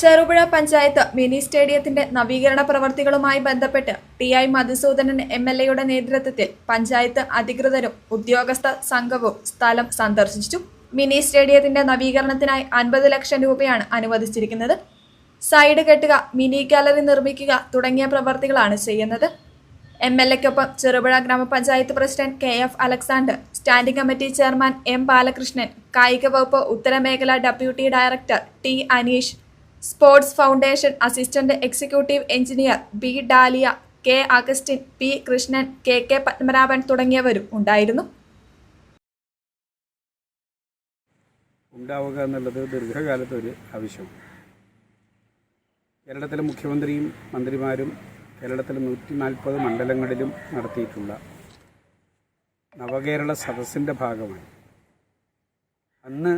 Cherupuzha panchayat mini സ്റ്റേഡിയത്തിന്റെ നവീകരണ പ്രവർത്തികളുമായി ബന്ധപ്പെട്ട് ടി.ഐ. മധുസൂദനൻ എം.എൽ.എയുടെ നേതൃത്വത്തിൽ പഞ്ചായത്ത് അധികൃതരും ഉദ്യോഗസ്ഥ സംഘവും സ്ഥലം സന്ദർശിച്ചു. മിനി സ്റ്റേഡിയത്തിന്റെ നവീകരണത്തിനായി 50 ലക്ഷം രൂപയാണ് അനുവദിച്ചിരിക്കുന്നത്. സൈഡ് കെട്ടുക, മിനി ഗാലറി നിർമ്മിക്കുക തുടങ്ങിയ പ്രവർത്തികളാണ് ചെയ്യുന്നത്. എം.എൽ.എക്കൊപ്പം ചെറുപുഴ ഗ്രാമപഞ്ചായത്ത് president K F. Alexander, standing committee chairman M. Balakrishnan, കായിക വകുപ്പ് ഉത്തരമേഖല deputy director T. Aneesh, sports foundation assistant executive engineer B. Dalia, K. Augustine, P. Krishnan, K. Padmanabhan തുടങ്ങിയവരും ഉണ്ടായിരുന്നു. ഉണ്ടാവുക എന്നുള്ളത് ദീർഘകാലത്തെ ഒരു ആവശ്യമാണ്. കേരളത്തിലെ മുഖ്യമന്ത്രിയും മന്ത്രിമാരും കേരളത്തിലെ 140 മണ്ഡലങ്ങളിലും നടത്തിയിട്ടുള്ള നവകേരള സദസ്സിൻ്റെ ഭാഗമായി അന്ന്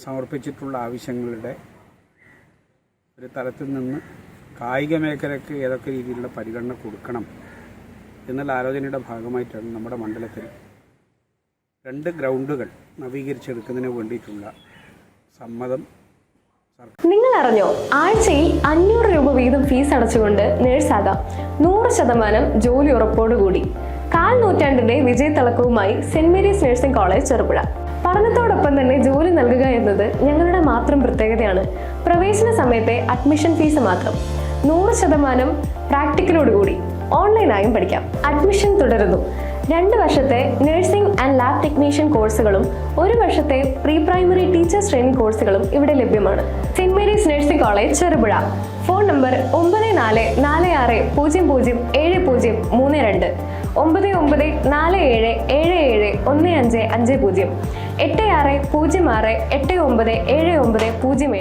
സമർപ്പിച്ചിട്ടുള്ള ആവശ്യങ്ങളുടെ ഒരു തലത്തിൽ നിന്ന് കായിക മേഖലയ്ക്ക് ഏതൊക്കെ രീതിയിലുള്ള പരിഗണന കൊടുക്കണം എന്നുള്ള ആലോചനയുടെ ഭാഗമായിട്ടാണ് നമ്മുടെ മണ്ഡലത്തിൽ 2 ഗ്രൗണ്ടുകൾ നവീകരിച്ചെടുക്കുന്നതിന് വേണ്ടിയിട്ടുള്ള സമ്മതം. നിങ്ങൾ അറിഞ്ഞോ, ആഴ്ചയിൽ 500 രൂപ വീതം ഫീസ് അടച്ചുകൊണ്ട് നേഴ്സാകാം. 100% ജോലി ഉറപ്പോടുകൂടി. 1/4 നൂറ്റാണ്ടിന്റെ വിജയത്തിളക്കവുമായി saint Mary's nursing college Cherupuzha. പഠനത്തോടൊപ്പം തന്നെ ജോലി നൽകുക എന്നത് ഞങ്ങളുടെ മാത്രം പ്രത്യേകതയാണ്. പ്രവേശന സമയത്തെ അഡ്മിഷൻ ഫീസ് മാത്രം. 100% പ്രാക്ടിക്കലോടുകൂടി ഓൺലൈനായും പഠിക്കാം. അഡ്മിഷൻ തുടരുന്നു. 2 വർഷത്തെ നഴ്സിംഗ് ആൻഡ് ലാബ് ടെക്നീഷ്യൻ കോഴ്സുകളും 1 വർഷത്തെ പ്രീ പ്രൈമറി ടീച്ചേഴ്സ് ട്രെയിനിങ് കോഴ്സുകളും ഇവിടെ ലഭ്യമാണ്. Saint Mary's nursing college Cherupuzha. Phone number 9446007032 9947771550 8606897970.